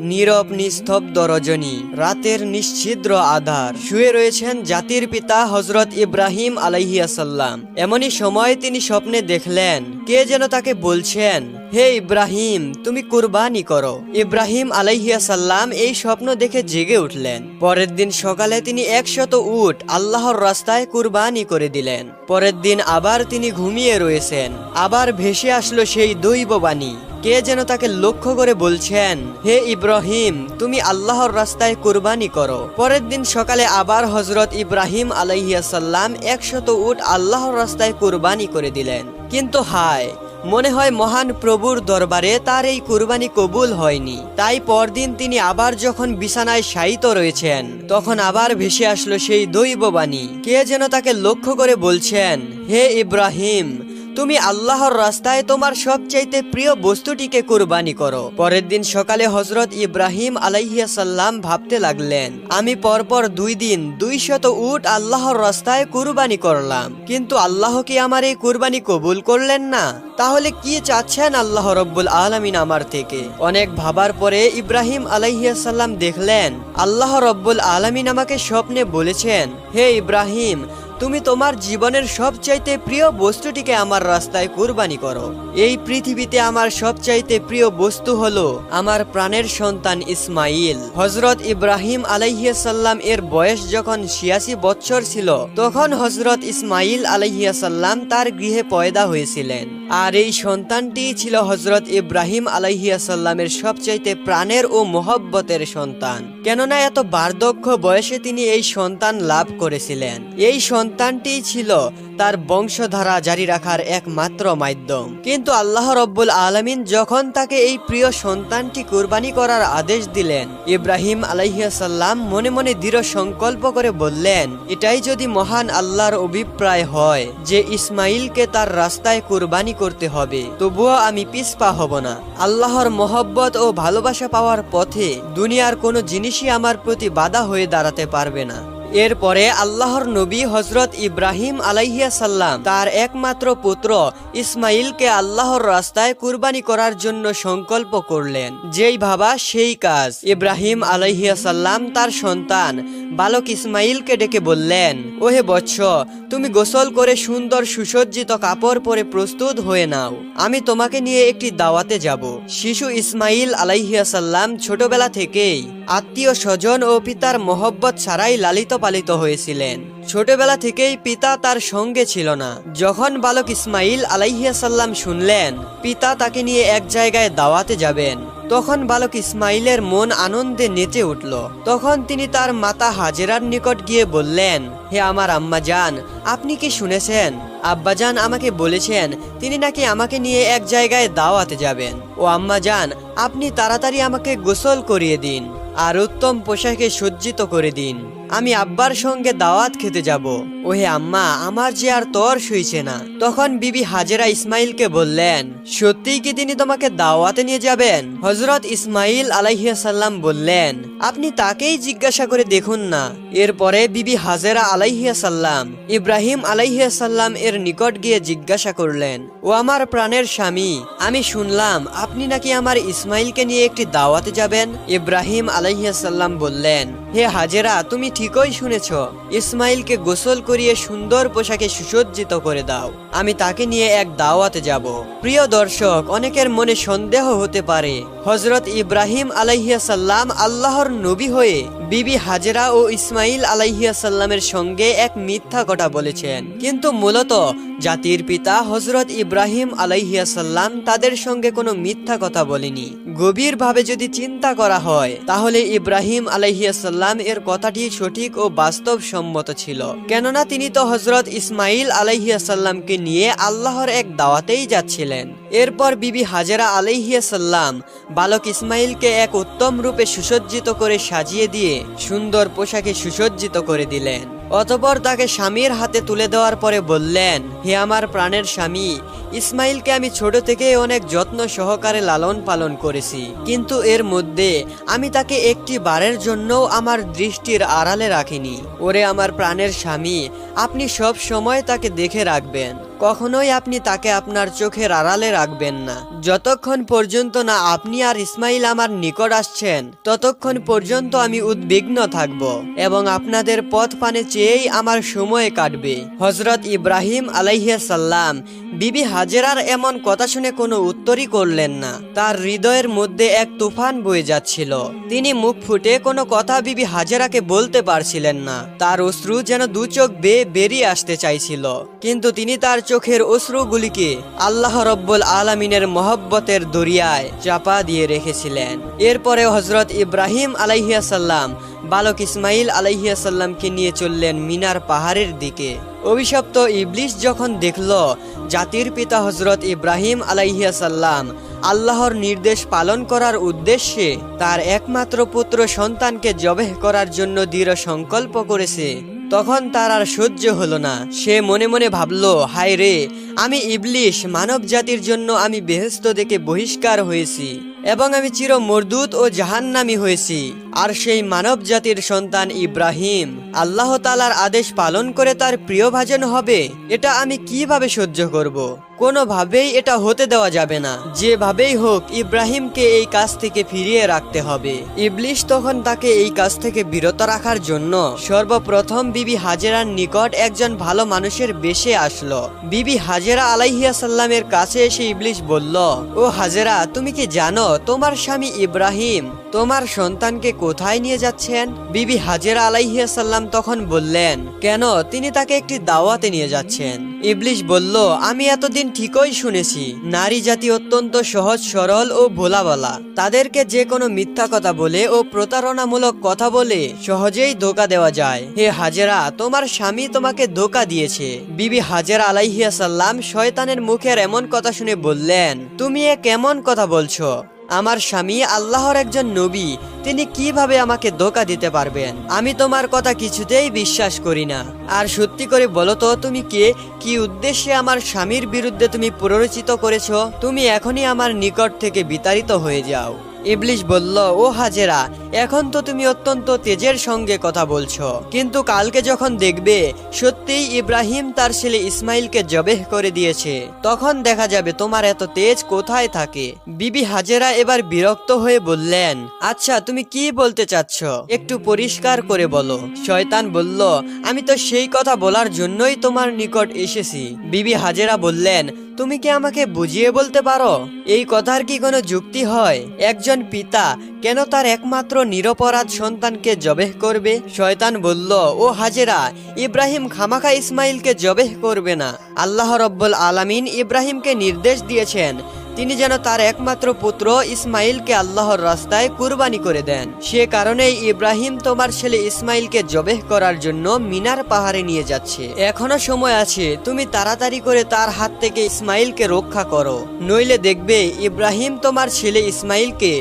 নীরব নিস্তব্ধ রজনী, রাতের নিশ্ছিদ্র আধার, শুয়ে রয়েছেন জাতির পিতা হযরত ইব্রাহিম আলাইহিসসালাম। এমনই সময় তিনি স্বপ্নে দেখলেন কে যেন তাকে বলছেন, হে ইব্রাহিম, তুমি কুরবানি করো। ইব্রাহিম আলাইহিসসালাম এই স্বপ্ন দেখে জেগে উঠলেন। পরের দিন সকালে তিনি 100 উট আল্লাহর রাস্তায় কুরবানি করে দিলেন। পরের দিন আবার তিনি ঘুমিয়ে রয়েছেন, আবার ভেসে আসলো সেই দৈববাণী। কে যেন তাকে লক্ষ্য করে বলছেন, হে ইব্রাহিম, তুমি আল্লাহর রাস্তায় কুরবানি করো। পরের দিন সকালে আবার হযরত ইব্রাহিম আলাইহিসসালাম 100 উট আল্লাহর রাস্তায় কুরবানি করে দিলেন। কিন্তু হায়, মনে হয় মহান প্রভুর দরবারে তার এই কুরবানি কবুল হয়নি। তাই পরদিন তিনি আবার যখন বিছানায় শায়িত রয়েছেন, তখন আবার ভেসে আসলো সেই দৈববাণী। কে যেন তাকে লক্ষ্য করে বলছেন, হে ইব্রাহিম, তুমি আল্লাহর রাস্তায় তোমার সবচাইতে প্রিয় বস্তুটিকে কুরবানি করো। পরের দিন সকালে হযরত ইব্রাহিম আলাইহিসসালাম ভাবতে লাগলেন, আমি পরপর 2 দিন 200 উট আল্লাহর রাস্তায় কুরবানি করলাম, কিন্তু আল্লাহ কি আমার এই কুরবানি কবুল করলেন না? তাহলে কি চাচ্ছেন আল্লাহ রব্বুল আলামিন আমার থেকে? অনেক ভাবার পরে ইব্রাহিম আলাইহিসসালাম দেখলেন আল্লাহ রব্বুল আলামিন আমাকে স্বপ্নে বলেছেন, হে ইব্রাহিম, তুমি তোমার জীবনের সবচাইতে প্রিয় বস্তুটিকে আমার রাস্তায় কুরবানি করো। এই পৃথিবীতে আমার সবচাইতে প্রিয় বস্তু হলো আমার প্রাণের সন্তান ইসমাইল। হযরত ইব্রাহিম আলাইহিসসালাম এর বয়স যখন 86 বছর ছিল, তখন হযরত ইসমাইল আলাইহিসসালাম তার গৃহে পয়দা হয়েছিলেন। আর এই সন্তানটি ছিল হযরত ইব্রাহিম আলাইহিসসালামের সবচাইতে প্রাণের ও মহব্বতের সন্তান। কেননা এত বার্ধক্য বয়সে তিনি এই সন্তান লাভ করেছিলেন। এই সন্তানটি ছিল তার বংশধারা জারি রাখার একমাত্র মাধ্যম। কিন্তু আল্লাহ রব্বুল আলামিন যখন তাকে এই প্রিয় সন্তানটি কুরবানি করার আদেশ দিলেন, ইব্রাহিম আলাইহিসসালাম মনে মনে দৃঢ় সংকল্প করে বললেন, এটাই যদি মহান আল্লাহর অভিপ্রায় হয় যে ইসমাইলকে তার রাস্তায় কুরবানি করতে হবে, তবুও আমি পিছপা হব না। আল্লাহর মহব্বত ও ভালোবাসা পাওয়ার পথে দুনিয়ার কোনো জিনিসই আমার প্রতি বাধা হয়ে দাঁড়াতে পারবে না। এরপরে আল্লাহর নবী হযরত ইব্রাহিম আলাইহিসসালাম তার একমাত্র পুত্র ইসমাইলকে আল্লাহর রাস্তায় কুরবানি করার জন্য সংকল্প করলেন। যেই ভাবা সেই কাজ। ইব্রাহিম আলাইহিসসালাম তার সন্তান বালক ইসমাইলকে ডেকে বললেন, ওহে বৎস, তুমি গোসল করে সুন্দর সুসজ্জিত কাপড় পরে প্রস্তুত হয়ে নাও, আমি তোমাকে নিয়ে একটি দাওয়াতে যাব। শিশু ইসমাইল আলাইহিসসালাম ছোটবেলা থেকেই আত্মীয় স্বজন ও পিতার মহব্বত ছাড়াই লালিত পালিত হয়েছিলেন। ছোটবেলা থেকেই পিতা তার সঙ্গে ছিল না। যখন বালক ইসমাইল আলাইহিসসালাম শুনলেন পিতা তাকে নিয়ে এক জায়গায় দাওয়াতে যাবেন, তখন বালক ইসমাইলের মন আনন্দে নেচে উঠল। তখন তিনি তার মাতা হাজেরার নিকট গিয়ে বললেন, হে আমার আম্মা জান, আপনি কি শুনেছেন? আব্বাজান আমাকে বলেছেন তিনি নাকি আমাকে নিয়ে এক জায়গায় দাওয়াতে যাবেন। ও আম্মা জান, আপনি তাড়াতাড়ি আমাকে গোসল করিয়ে দিন আর উত্তম পোশাকে সজ্জিত করে দিন, আমি আব্বার সঙ্গে দাওয়াত খেতে যাব। ওহে আম্মা, আমার যে আর তর সইছে না। তখন বিবি হাজেরা ইসমাইলকে বললেন, সত্যিই কি তিনি তোমাকে দাওয়াতে নিয়ে যাবেন? হযরত ইসমাইল আলাইহিসসালাম বললেন, আপনি তাকেই জিজ্ঞাসা করে দেখুন না। এরপরে বিবি হাজেরা আলাইহিসসালাম ইব্রাহিম আলাইহিসসালাম এর নিকট গিয়ে জিজ্ঞাসা করলেন, ও আমার প্রাণের স্বামী, আমি শুনলাম আপনি নাকি আমার ইসমাইলকে নিয়ে একটি দাওয়াতে যাবেন। ইব্রাহিম আলাইহিসসালাম বললেন, হে হাজেরা, তুমি ঠিকই শুনেছ, ইসমাইলকে গোসল করিয়ে সুন্দর পোশাকে সুসজ্জিত করে দাও, আমি তাকে নিয়ে এক দাওয়াতে যাব। প্রিয় দর্শক, অনেকের মনে সন্দেহ হতে পারে হযরত ইব্রাহিম আলাইহিসসালাম আল্লাহর নবী হয়ে বিবি হাজেরা ও ইসমাইল আলাইহিসসালামের সঙ্গে এক মিথ্যা কথা বলেছেন, কিন্তু মূলত জাতির পিতা হযরত ইব্রাহিম আলাইহিসসালাম তাদের সঙ্গে কোনো মিথ্যা কথা বলেনি। গভীরভাবে যদি চিন্তা করা হয়, তাহলে ইব্রাহিম আলাইহিসসালাম এর কথাটি সঠিক ও বাস্তবসম্মত ছিল। কেননা তিনি তো হযরত ইসমাইল আলাইহিসসালামকে নিয়ে আল্লাহর এক দাওয়াতেই যাচ্ছিলেন। এরপর বিবি হাজেরা আলাইহিসসালাম বালক ইসমাইলকে এক উত্তম রূপে সুসজ্জিত করে সাজিয়ে দিয়ে সুন্দর পোশাকে সুসজ্জিত করে দিলেন। অতঃপর তাকে স্বামীর হাতে তুলে দেওয়ার পরে বললেন, হে আমার প্রাণের স্বামী, ইসমাইলকে আমি ছোট থেকে অনেক যত্ন সহকারে লালন পালন করেছি, কিন্তু এর মধ্যে আমি তাকে একটি বারের জন্যও আমার দৃষ্টির আড়ালে রাখিনি। ওরে আমার প্রাণের স্বামী, আপনি সব সময় তাকে দেখে রাখবেন। কখনোই আপনি তাকে আপনার চোখের আড়ালে রাখবেন না। যতক্ষণ পর্যন্ত না আপনি আর ইসমাইল আমার নিকট আসছেন ততক্ষণ পর্যন্ত আমি উদ্বিগ্ন থাকব এবং আপনাদের পথ পানে চেয়েই আমার সময় কাটবে। হযরত ইব্রাহিম আলাইহিস সালাম বিবি হাজেরার এমন কথা শুনে কোনো উত্তরই করলেন না। তার হৃদয়ের মধ্যে এক তুফান বয়ে যাচ্ছিল। তিনি মুখ ফুটে কোনো কথা বিবি হাজেরাকে বলতে পারছিলেন না। তার অশ্রু যেন দু চোখ বেয়ে বেরিয়ে আসতে চাইছিল, কিন্তু তিনি তার চোখের অশ্রুগুলিকে আল্লাহ রব্বুল আলামিনের মহব্বতের দরিয়ায় চাপা দিয়ে রেখেছিলেন। এরপরে হযরত ইব্রাহিম আলাইহিস সালাম বালক ইসমাইল আলাইহিস সালামকে নিয়ে চললেন মিনার পাহাড়ের দিকে। অভিশপ্ত ইবলিস যখন দেখল জাতির পিতা হযরত ইব্রাহিম আলাইহিস সালাম আল্লাহর নির্দেশ পালন করার উদ্দেশ্যে তার একমাত্র পুত্র সন্তানকে জবেহ করার জন্য দৃঢ় সংকল্প করেছে, তখন তার আর সহ্য হলো না। সে মনে মনে ভাবল, হায় রে, আমি ইবলিশ, মানব জাতির জন্য আমি বেহেশত থেকে বহিষ্কার হয়েছি এবং আমি চির মরদুদ ও জাহান্নামী হয়েছি। আর সেই মানব জাতির সন্তান ইব্রাহিম আল্লাহ তাআলার আদেশ পালন করে তার প্রিয়ভাজন হবে, এটা আমি কিভাবে সহ্য করব? কোনোভাবেই এটা হতে দেওয়া যাবে না। যেভাবেই হোক ইব্রাহিমকে এই কাজ থেকে ফিরিয়ে রাখতে হবে। ইবলিশ তখন তাকে এই কাজ থেকে বিরত রাখার জন্য সর্বপ্রথম বিবি হাজেরার নিকট একজন ভালো মানুষের বেশে আসলো। বিবি হাজেরা আলাইহিস সালামের কাছে এসে ইবলিশ বলল, ও হাজেরা, তুমি কি জানো তোমার স্বামী ইব্রাহিম তোমার সন্তানকে কোথায় নিয়ে যাচ্ছেন? বিবি হাজেরা আলাইহিস সালাম তখন বললেন, কেন, তিনি তাকে একটি দাওয়াতে নিয়ে যাচ্ছেন। ইবলিশ বলল, আমি এতদিন ঠিকই শুনেছি নারী জাতি অত্যন্ত সহজ সরল ও ভোলাবালা। তাদেরকে যে কোনো মিথ্যা কথা বলে ও প্রতারণামূলক কথা বলে সহজেই ধোঁকা দেওয়া যায়। হে হাজেরা, তোমার স্বামী তোমাকে ধোঁকা দিয়েছে। বিবি হাজেরা আলাইহিস সালাম শয়তানের মুখের এমন কথা শুনে বললেন, তুমি এ কেমন কথা বলছো? আমার স্বামী আল্লাহর একজন নবী, তিনি কিভাবে আমাকে ধোঁকা দিতে পারবেন? আমি তোমার কথা কিছুতেই বিশ্বাস করি না। আর সত্যি করে বলো তো, তুমি কে, কি উদ্দেশ্যে আমার স্বামীর বিরুদ্ধে তুমি প্ররোচিত করেছো? তুমি এখনই আমার নিকট থেকে বিতাড়িত হয়ে যাও। ইবলিশ বলল, ও হাজেরা, এখন তো তুমি অত্যন্ত তেজের সঙ্গে কথা বলছো, কিন্তু কালকে যখন দেখবে সত্যিই ইব্রাহিম তার ছেলে ইসমাইলকে জবেহ করে দিয়েছে, তখন দেখা যাবে তোমার এত তেজ কোথায় থাকে। বিবি হাজেরা এবার বিরক্ত হয়ে বললেন, আচ্ছা, তুমি কি বলতে চাচ্ছ, একটু পরিষ্কার করে বলো। শয়তান বলল, আমি তো সেই কথা বলার জন্যই তোমার নিকট এসেছি। বিবি হাজেরা বললেন, তুমি কি আমাকে বুঝিয়ে বলতে পারো, এই কথার কি কোনো যুক্তি হয়? একজন পিতা কেন তার একমাত্র নিরপরাধ সন্তানকে জবেহ করবে? শয়তান বলল, ও হাজেরা, ইব্রাহিম খামাখা ইসমাইলকে জবেহ করবে না। আল্লাহ রব্বুল আলামিন ইব্রাহিমকে নির্দেশ দিয়েছেন তিনি যেন তার একমাত্র পুত্র ইসমাইলকে আল্লাহর রাস্তায় কুরবানি করে দেন। সে কারণেই ইব্রাহিম তোমার ছেলে ইসমাইলকে জবেহ করার জন্য মিনার পাহাড়ে নিয়ে যাচ্ছে। এখনো সময় আছে, তুমি তাড়াতাড়ি করে তার হাত থেকে ইসমাইলকে রক্ষা করো, নইলে দেখবে ইব্রাহিম তোমার ছেলে ইসমাইলকে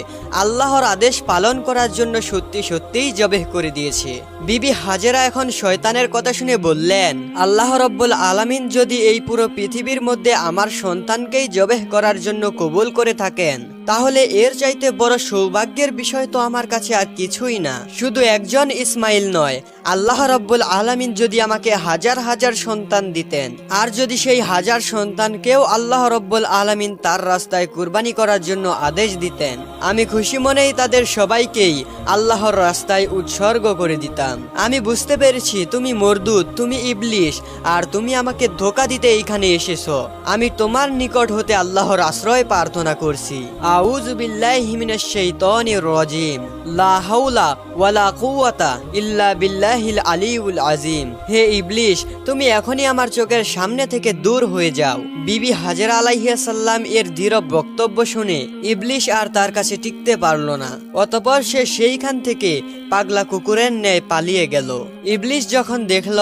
আল্লাহর আদেশ পালন করার জন্য সত্যি সত্যিই জবেহ করে দিয়েছে। বিবি হাজেরা এখন শয়তানের কথা শুনে বললেন, আল্লাহ রব্বুল আলামিন যদি এই পুরো পৃথিবীর মধ্যে আমার সন্তানকেই জবেহ করার জন্য কবুল করে থাকেন, তাহলে এর চাইতে বড় সৌভাগ্যের বিষয় তো আমার কাছে আর কিছুই না। শুধু একজন ইসমাইল নয়, আল্লাহ রব্বুল আলামিন যদি আমাকে হাজার হাজার সন্তান দিতেন, আর যদি সেই হাজার সন্তানকেও আল্লাহ রব্বুল আলামিন তার রাস্তায় কুরবানি করার জন্য আদেশ দিতেন, আমি খুশি মনেই তাদের সবাইকেই আল্লাহর রাস্তায় উৎসর্গ করে দিতাম। আমি বুঝতে পেরেছি তুমি মরদুদ, তুমি ইবলিশ, আর তুমি আমাকে ধোঁকা দিতে এইখানে এসেছো। আমি তোমার নিকট হতে আল্লাহর আশ্রয় প্রার্থনা করছি। আউযু বিল্লাহি মিনাশ শাইতানির রাজিম। লা হাওলা ওয়ালা কুওয়াতা ইল্লা বিল্লাহিল আলিয়্যুল আযীম। হে ইবলিশ, তুমি এখনই আমার চোখের সামনে থেকে দূর হয়ে যাও। বিবি হাজেরা আলাইহিস সালাম এর দৃঢ় বক্তব্য শুনে ইবলিশ আর তার কাছে টিকতে পারল না। অতঃপর সে সেইখান থেকে পাগলা কুকুরের ন্যায় পালিয়ে গেল। ইবলিশ যখন দেখল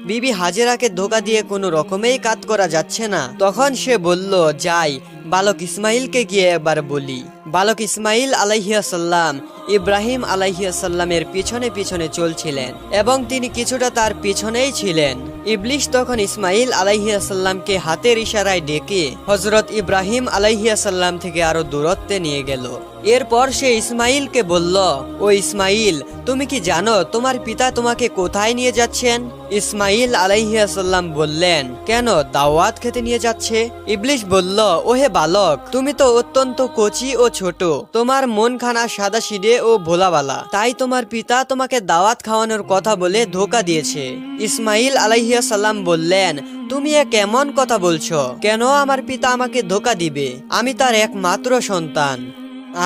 বিবি হাজেরাকে ধোঁকা দিয়ে কোনো রকমেই কাজ করা যাচ্ছে না, তখন সে বলল, যাই বালক ইসমাইলকে গিয়ে একবার বলি। বালক ইসমাইল আলাইহিস সালাম ইব্রাহিম আলাইহিসসালামের পিছনে পিছনে চলছিলেন এবং তিনি কিছুটা তার পিছনেই ছিলেন। ইবলিশ তখন ইসমাইল আলাইহিসসালামকে হাতের ইশারায় ডেকে হযরত ইব্রাহিম আলাইহিসসালাম থেকে আরো দূরত্বে নিয়ে গেল। এরপর সে ইসমাইলকে বলল, ও ইসমাইল, তুমি কি জানো তোমার পিতা তোমাকে কোথায় নিয়ে যাচ্ছেন? ইসমাইল আলাইহিসসালাম বললেন, কেন, দাওয়াত খেতে নিয়ে যাচ্ছে? ইবলিশ বলল, ওহে বালক, তুমি তো অত্যন্ত কচি ও ছোট, তোমার মনখানা সাদাসিধে ও ভোলাবালা, তাই তোমার পিতা তোমাকে দাওয়াত খাওয়ানোর কথা বলে ধোঁকা দিয়েছে। ইসমাইল আলাইহিসসালাম বললেন, তুমি এ কেমন কথা বলছো? কেন আমার পিতা আমাকে ধোঁকা দিবে? আমি তার একমাত্র সন্তান,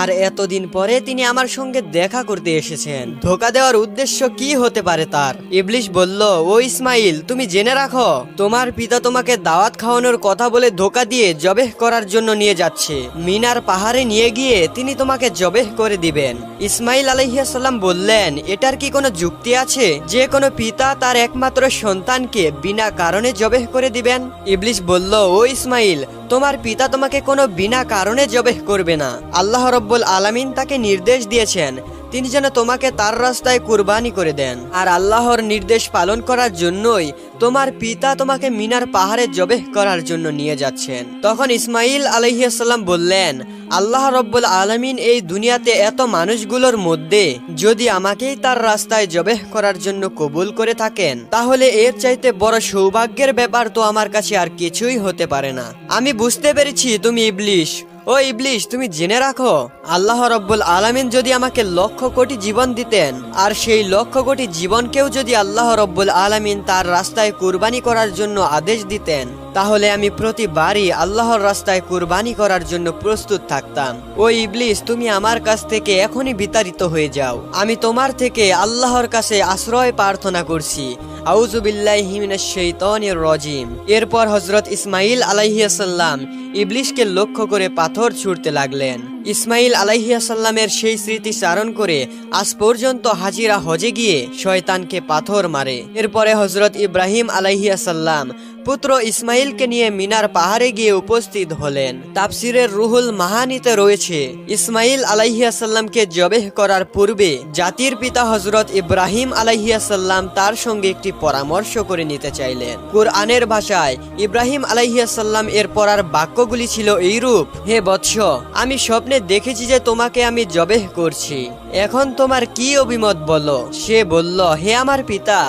আর এতদিন পরে তিনি আমার সঙ্গে দেখা করতে এসেছেন। ধোঁকা দেওয়ার উদ্দেশ্য কি হতে পারে তার? ইবলিশ বলল, ও ইসমাইল, তুমি জেনে রাখো, তোমার পিতা তোমাকে দাওয়াত খাওয়ানোর কথা বলে ধোঁকা দিয়ে জবেহ করার জন্য নিয়ে যাচ্ছে। মিনার পাহাড়ে নিয়ে গিয়ে তিনি তোমাকে জবেহ করে দিবেন। ইসমাইল আলাইহিসসালাম বললেন, এটার কি কোনো যুক্তি আছে যে কোনো পিতা তার একমাত্র সন্তানকে বিনা কারণে জবেহ করে দিবেন? ইবলিশ বলল, ও ইসমাইল, তোমার পিতা তোমাকে কোনো বিনা কারণে জবেহ করবে না। আল্লাহ রব্বুল আলামিন তাকে নির্দেশ দিয়েছেন তিনি যেন তোমাকে তার রাস্তায় কুরবানি করে দেন, আর আল্লাহর নির্দেশ পালন করার জন্যই তোমার পিতা তোমাকে মিনার পাহাড়ে জবেহ করার জন্য নিয়ে যাচ্ছেন। তখন ইসমাইল আলাইহিসসালাম বললেন, আল্লাহ রব্বুল আলামিন এই দুনিয়াতে এত মানুষগুলোর মধ্যে যদি আমাকেই তার রাস্তায় জবেহ করার জন্য কবুল করে থাকেন, তাহলে এর চাইতে বড় সৌভাগ্যের ব্যাপার তো আমার কাছে আর কিছুই হতে পারে না। আমি বুঝতে পেরেছি তুমি ইবলিশ। ও ইবলিশ, তুমি জেনে রাখো, আল্লাহ রব্বুল আলামিন যদি আমাকে লক্ষ কোটি জীবন দিতেন, আর সেই লক্ষ কোটি জীবনকেও যদি আল্লাহ রব্বুল আলামিন তার রাস্তায় কুরবানি করার জন্য আদেশ দিতেন, তাহলে আমি প্রতিবারই আল্লাহর রাস্তায় কুরবানি করার জন্য প্রস্তুত থাকতাম। ও ইবলিশ, তুমি আমার কাছ থেকে এখনই বিতাড়িত হয়ে যাও। আমি তোমার থেকে আল্লাহর কাছে আশ্রয় প্রার্থনা করছি। আউযু বিল্লাহি মিনাশ শাইতানির রাজিম। এরপর হযরত ইসমাইল আলাইহিসসালাম ইবলিশকে লক্ষ্য করে পাথর ছুঁড়তে লাগলেন। ইসমাইল আলাইহিসসালামের সেই স্মৃতি চারণ করে আজ পর্যন্ত হাজিরা হজে গিয়ে শয়তানকে পাথর মারে। এরপরে হযরত ইব্রাহিম আলাইহিসসালাম পুত্র ইসমাইলকে নিয়ে মিনার পাহাড়ে গিয়ে উপস্থিত হলেন। তাফসিরের রুহুল মাহানিতে রয়েছে, ইসমাইল আলাইহিসসালামকে জবেহ করার পূর্বে জাতির পিতা হযরত ইব্রাহিম আলাইহিসসালাম তার সঙ্গে একটি পরামর্শ করে নিতে চাইলেন। কুরআনের ভাষায় ইব্রাহিম আলাইহিসসালাম এর পরার বাক্যগুলি ছিল এইরূপ, হে বৎস, আমি স্বপ্নে দেখেছি যে তোমাকে আমি জবেহ করছি, এখন তোমার কি অভিমত বলো? সে বলল, হে আমার পিতা,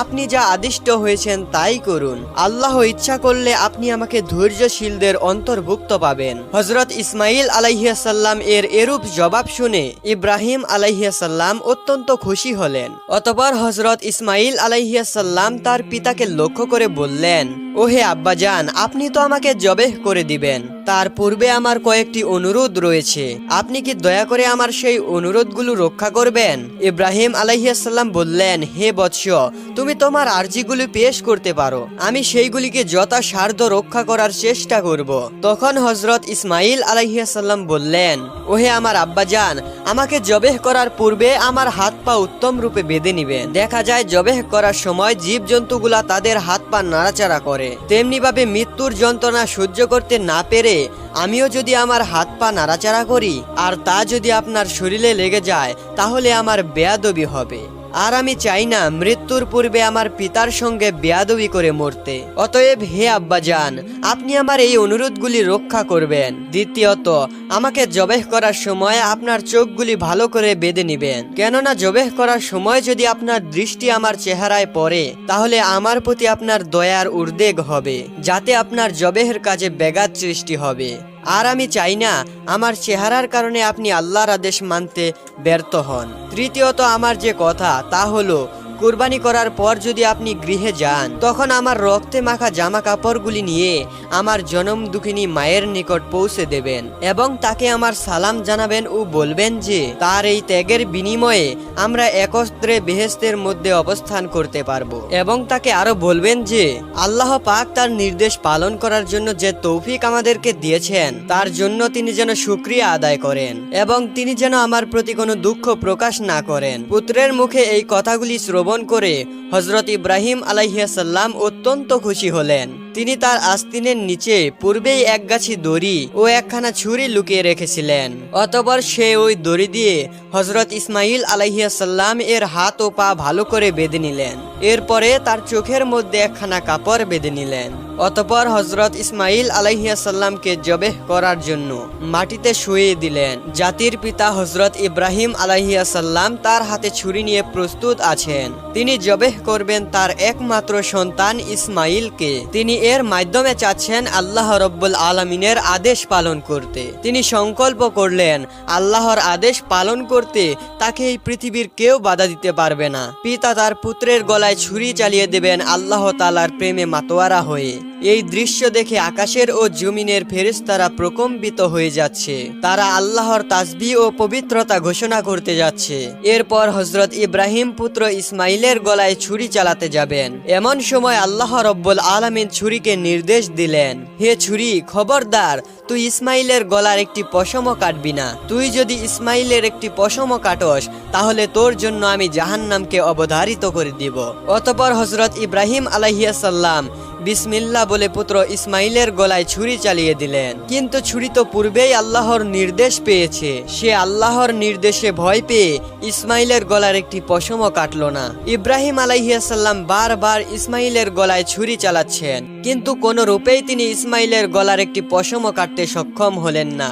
আপনি যা আদিষ্ট হয়েছেন তাই করুন। আল্লাহ ইচ্ছা করলে আপনি আমাকে ধৈর্যশীলদের অন্তর্ভুক্ত পাবেন। হযরত ইসমাইল আলাইহিসসালাম এর এরূপ জবাব শুনে ইব্রাহিম আলাইহিসসালাম অত্যন্ত খুশি হলেন। অতঃপর হযরত ইসমাইল আলাইহিসসালাম তার পিতাকে লক্ষ্য করে বললেন, ওহে আব্বাজান, আপনি তো আমাকে জবেহ করে দিবেন, তার পূর্বে আমার কয়েকটি অনুরোধ রয়েছে, আপনি কি দয়া করে আমার সেই অনুরোধগুলো রক্ষা করবেন? ইব্রাহিম আলাইহিসসালাম বললেন, হে বৎস, তুমি তোমার আরজিগুলি পেশ করতে পারো, আমি সেইগুলিকে যথাসাধ্য রক্ষা করার চেষ্টা করব। তখন হযরত ইসমাইল আলাইহিসসালাম বললেন, ওহে আমার আব্বাজান, আমাকে জবেহ করার পূর্বে আমার হাত পা উত্তম রূপে বেঁধে নিবেন। দেখা যায় জবেহ করার সময় জীবজন্তুগুলা তাদের হাত পা নাড়াচাড়া করে, তেমনি ভাবে মৃত্যুর যন্ত্রণা সহ্য করতে না পেরে আমিও যদি আমার হাত পা নাড়াচাড়া করি আর তা যদি আপনার শরীরে লেগে যায়, তাহলে আমার বেয়াদবি হবে, আর আমি চাই না মৃত্যুর পূর্বে আমার পিতার সঙ্গে বেয়াদবি করে মরতে। অতএব হে আব্বাজান, আপনি আমার এই অনুরোধগুলি রক্ষা করবেন। দ্বিতীয়ত, আমাকে জবেহ করার সময় আপনার চোখগুলি ভালো করে বেঁধে নিবেন, কেননা জবেহ করার সময় যদি আপনার দৃষ্টি আমার চেহারায় পড়ে, তাহলে আমার প্রতি আপনার দয়ার উদ্বেগ হবে, যাতে আপনার জবেহের কাজে ব্যাঘাত সৃষ্টি হবে। আর আমি চাই না আমার চেহারার কারণে আপনি আল্লাহর আদেশ মানতে ব্যর্থ হন। তৃতীয়ত, আমার যে কথা তা হলো, কুরবানি করার পর যদি আপনি গৃহে যান, তখন আমার রক্তে মাখা জামা কাপড়গুলি নিয়ে আমার জনম দুঃখিনী মায়ের নিকট পৌঁছে দেবেন এবং তাকে আমার সালাম জানাবেন ও বলবেন যে তার এই ত্যাগের বিনিময়ে আমরা একত্রে বেহেশতের মধ্যে অবস্থান করতে পারবো, এবং তাকে আরো বলবেন যে আল্লাহ পাক তার নির্দেশ পালন করার জন্য যে তৌফিক আমাদেরকে দিয়েছেন তার জন্য তিনি যেন শুকরিয়া আদায় করেন এবং তিনি যেন আমার প্রতি কোনো দুঃখ প্রকাশ না করেন। পুত্রের মুখে এই কথাগুলি শ্রবণ করে হযরত ইব্রাহিম আলাইহিসসালাম অত্যন্ত খুশি হলেন। তিনি তার আস্তিনের নিচে পূর্বেই এক গাছি দড়ি ও একখানা ছুরি লুকিয়ে রেখেছিলেন। অতঃপর সে ওই দড়ি দিয়ে হযরত ইসমাইল আলাইহিসসালাম এর হাত ও পা ভালো করে বেঁধে নিলেন। এরপরে তার চোখের মধ্যে একখানা কাপড় বেঁধে নিলেন। অতঃপর হযরত ইসমাইল আলাইহিসসালামকে জবেহ করার জন্য মাটিতে শুইয়ে দিলেন। জাতির পিতা হযরত ইব্রাহিম আলাইহিসসালাম তার হাতে ছুরি নিয়ে প্রস্তুত আছেন। তিনি জবেহ করবেন তার একমাত্র সন্তান ইসমাইলকে। তিনি এর মাধ্যমে চাচ্ছেন আল্লাহ রব্বুল আলামিনের আদেশ পালন করতে। তিনি সংকল্প করলেন আল্লাহর আদেশ পালন করতে তাকে এই পৃথিবীর কেউ বাধা দিতে পারবে না। পিতা তার পুত্রের গলায় ছুরি চালিয়ে দেবেন আল্লাহ তাআলার প্রেমে মাতোয়ারা হয়ে। এই দৃশ্য দেখে আকাশের ও জমিনের ফেরেশতারা প্রকম্পিত হয়ে যাচ্ছে। তারা আল্লাহর তাসবিহ ও পবিত্রতা ঘোষণা করতে যাচ্ছে। এরপর হযরত ইব্রাহিম পুত্র ইসমাইলের গলায় ছুরি চালাতে যাবেন। এমন সময় আল্লাহ রব্বুল আলামিন ছুরিকে নির্দেশ দিলেন, হে ছুরি, খবরদার, তুই ইসমাইলের গলার একটি পশমও কাটবি না। তুই যদি ইসমাইলের একটি পশমও কাটস তাহলে তোর জন্য আমি জাহান্নামকে অবধারিত করে দিব। অতঃপর হযরত ইব্রাহিম আলাইহিসসালাম বিসমিল্লাহ বলে পুত্র ইসমাইলের গলায় ছুরি চালিয়ে দিলেন। কিন্তু ছুরি তো পূর্বেই আল্লাহর নির্দেশ পেয়েছে। সে আল্লাহর নির্দেশে ভয় পেয়ে ইসমাইলের গলার একটি পশমও কাটল না। ইব্রাহিম আলাইহিসসালাম বারবার ইসমাইলের গলায় ছুরি চালাচ্ছেন, কিন্তু কোনো রূপেই তিনি ইসমাইলের গলার একটি পশমও কাটতে সক্ষম হলেন না।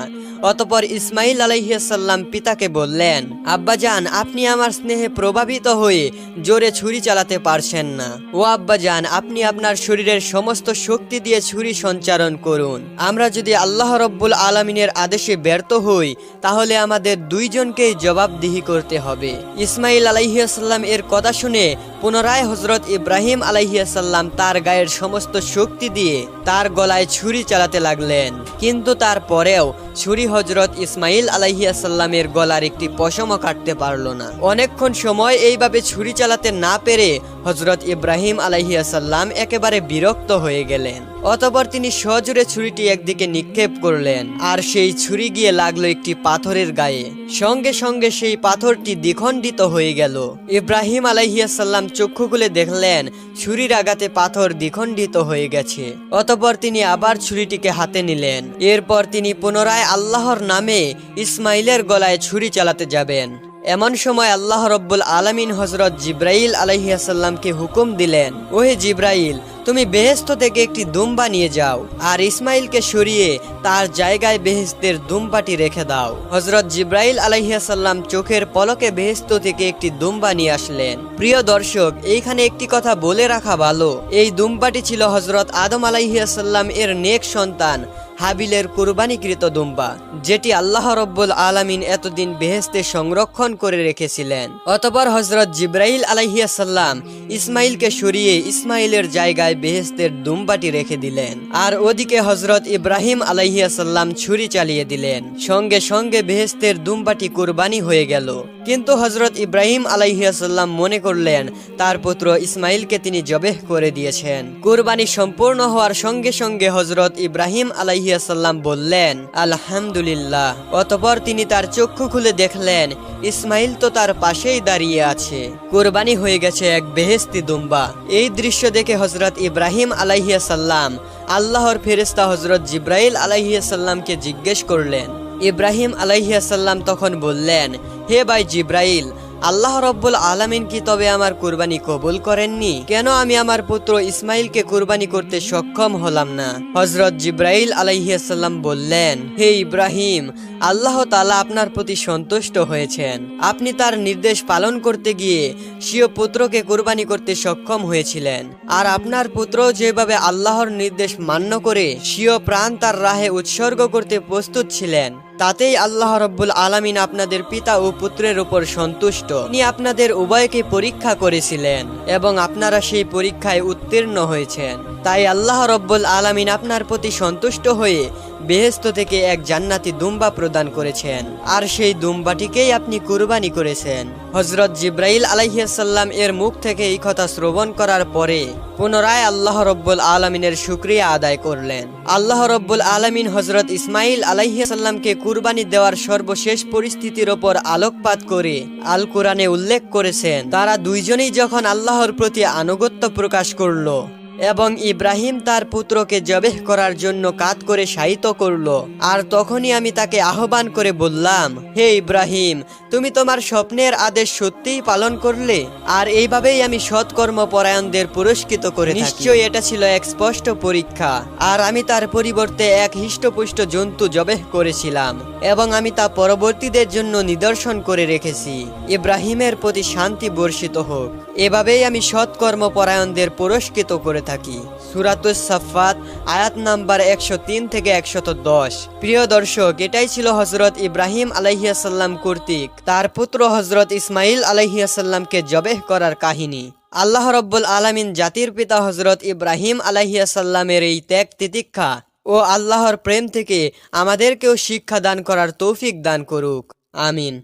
অতঃপর ইসমাইল আলাইহিসসালাম পিতাকে বললেন, আব্বাজান, আপনি আমার স্নেহে প্রভাবিত হয়ে জোরে ছুরি চালাতে পারছেন না। ও আব্বাজান, আপনি আপনার শরীরের সমস্ত শক্তি দিয়ে ছুরি সঞ্চারণ করুন। আমরা যদি আল্লাহ রব্বুল আলামিনের আদেশে ব্যর্থ হই তাহলে আমাদের দুইজনকেই জবাবদিহি করতে হবে। ইসমাইল আলাইহিসসালাম এর কথা শুনে পুনরায় হযরত ইব্রাহিম আলাইহিসসালাম তার গায়ের সমস্ত শক্তি দিয়ে তার গলায় ছুরি চালাতে লাগলেন। কিন্তু তারপরেও ছুরি হযরত ইসমাইল আলাইহিসসালামের গলার একটি পশমও কাটতে পারল না। অনেকক্ষণ সময় এইভাবে ছুরি চালাতে না পেরে হযরত ইব্রাহিম আলাইহিসসালাম একেবারে বিরক্ত হয়ে গেলেন। অতঃপর তিনি সজোরে ছুরিটি একদিকে নিক্ষেপ করলেন, আর সেই ছুরি গিয়ে লাগলো একটি পাথরের গায়ে। সঙ্গে সঙ্গে সেই পাথরটি দ্বিখণ্ডিত হয়ে গেল। ইব্রাহিম আলাইহিসসালাম চক্ষু খুলে দেখলেন ছুরির আঘাতে পাথর দ্বিখণ্ডিত হয়ে গেছে। অতঃপর তিনি আবার ছুরিটিকে হাতে নিলেন। এরপর তিনি পুনরায় আল্লাহর নামে ইসমাইলের গলায় ছুরি চালাতে যাবেন। এমন সময় আল্লাহ রব্বুল আলামিন হযরত জিব্রাইল আলাইহিসসালামকে হুকুম দিলেন, ওহে জিব্রাইল, তুমি বেহেশত থেকে একটি দুম্বা নিয়ে যাও আর ইসমাইলকে সরিয়ে তার জায়গায় বেহেশতের দুম্বাটি রেখে দাও। হযরত জিব্রাইল আলাইহিসসালাম চোখের পলকে বেহেশত থেকে একটি দুম্বা নিয়ে আসলেন। প্রিয় দর্শক, এইখানে একটি কথা বলে রাখা ভালো, এই দুম্বাটি ছিল হযরত আদম আলাইহিসসালাম এর নেক সন্তান হাবিলের কুরবানিকৃত দুম্বা, যেটি আল্লাহ রব্বুল আলামিন এতদিন বেহেশতে সংরক্ষণ করে রেখেছিলেন। অতঃপর হযরত জিব্রাইল আলাইহিসসালাম ইসমাইলকে সরিয়ে ইসমাইলের জায়গায় বেহেশতের দুম্বাটি রেখে দিলেন। আর ওদিকে হযরত ইব্রাহিম আলাইহিসসালাম ছুরি চালিয়ে দিলেন। সঙ্গে সঙ্গে বেহেশতের দুম্বাটি কুরবানি হয়ে গেল। কিন্তু হযরত ইব্রাহিম আলাইহিসসালাম মনে করলেন তার পুত্র ইসমাইলকে তিনি জবেহ করে দিয়েছেন। কুরবানি সম্পূর্ণ হওয়ার সঙ্গে সঙ্গে হযরত ইব্রাহিম আলাইহিসসালাম বললেন, আলহামদুলিল্লাহ। অতঃপর তিনি তার চক্ষু খুলে দেখলেন ইসমাইল তো তার পাশেই দাঁড়িয়ে আছে। কুরবানি হয়ে গেছে এক বেহেশতি দুম্বা। এই দৃশ্য দেখে হযরত ইব্রাহিম আলাইহিসসালাম আল্লাহর ফেরেশতা হযরত জিব্রাইল আলাইহিসসালামকে জিজ্ঞেস করলেন। ইব্রাহিম আলাইহিসসালাম তখন বললেন, হে ভাই জিব্রাইল, আল্লাহ রব্বুল আলামিন কি তবে আমার কুরবানি কবুল করেননি? কেন আমি আমার পুত্র ইসমাইলকে কুরবানি করতে সক্ষম হলাম না? হযরত জিব্রাইল আলাইহিসসালাম বললেন, হে ইব্রাহিম, আল্লাহ তাআলা আপনার প্রতি সন্তুষ্ট হয়েছেন। আপনি তার নির্দেশ পালন করতে গিয়ে স্বীয় পুত্রকে কুরবানি করতে সক্ষম হয়েছিলেন। আর আপনার পুত্র যেভাবে আল্লাহর নির্দেশ মান্য করে স্বীয় প্রাণ তার রাহে উৎসর্গ করতে প্রস্তুত ছিলেন, তাতেই আল্লাহ রব্বুল আলামিন আপনাদের পিতা ও পুত্রের উপর সন্তুষ্ট। তিনি আপনাদের উভয়কে পরীক্ষা করেছিলেন এবং আপনারা সেই পরীক্ষায় উত্তীর্ণ হয়েছেন। তাই আল্লাহ রব্বুল আলামিন আপনার প্রতি সন্তুষ্ট হয়ে বেহেশত থেকে এক জান্নাতি দুম্বা প্রদান করেছেন, আর সেই দুম্বাটিকেই আপনি কুরবানি করেছেন। হযরত জিব্রাইল আলাইহিসসালাম এর মুখ থেকে এই কথা শ্রবণ করার পরে পুনরায় আল্লাহ রব্বুল আলামিনের শুকরিয়া আদায় করলেন। আল্লাহ রব্বুল আলামিন হযরত ইসমাইল আলাইহিসসালামকে কুরবানি দেওয়ার সর্বশেষ পরিস্থিতির ওপর আলোকপাত করে আল কোরআনে উল্লেখ করেছেন, তারা দুইজনেই যখন আল্লাহর প্রতি আনুগত্য প্রকাশ করলো এবং ইব্রাহিম তার পুত্রকে জবেহ করার জন্য কাত করে শায়িত করল। আর তখনই আমি তাকে আহ্বান করে বললাম, হে ইব্রাহিম, তুমি তোমার স্বপ্নের আদেশ সত্যিই পালন করলে। আর এইভাবেই আমি সৎকর্ম পরায়ণদের পুরস্কৃত করে থাকি। নিশ্চয়ই এটা ছিল এক স্পষ্ট পরীক্ষা। আর আমি তার পরিবর্তে এক হৃষ্টপুষ্ট জন্তু জবেহ করেছিলাম এবং আমি তা পরবর্তীদের জন্য নিদর্শন করে রেখেছি। ইব্রাহিমের প্রতি শান্তি বর্ষিত হোক। এভাবেই আমি সৎকর্ম পরায়ণদের পুরস্কৃত করে থাকি। সূরাতুস সাফফাত আয়াত নাম্বার 103 থেকে 110। প্রিয় দর্শক, এটাই ছিল হযরত ইব্রাহিম আলাইহিস সালাম কর্তৃক তার পুত্র হযরত ইসমাইল আলাইহিস সালামকে জবেহ করার কাহিনী। আল্লাহ রাব্বুল আলামিন জাতির পিতা হযরত ইব্রাহিম আলাইহিস সালামের এই ত্যাগ তিতিক্ষা ও আল্লাহর প্রেম থেকে আমাদেরকেও শিক্ষা দান করার তৌফিক দান করুক। আমিন।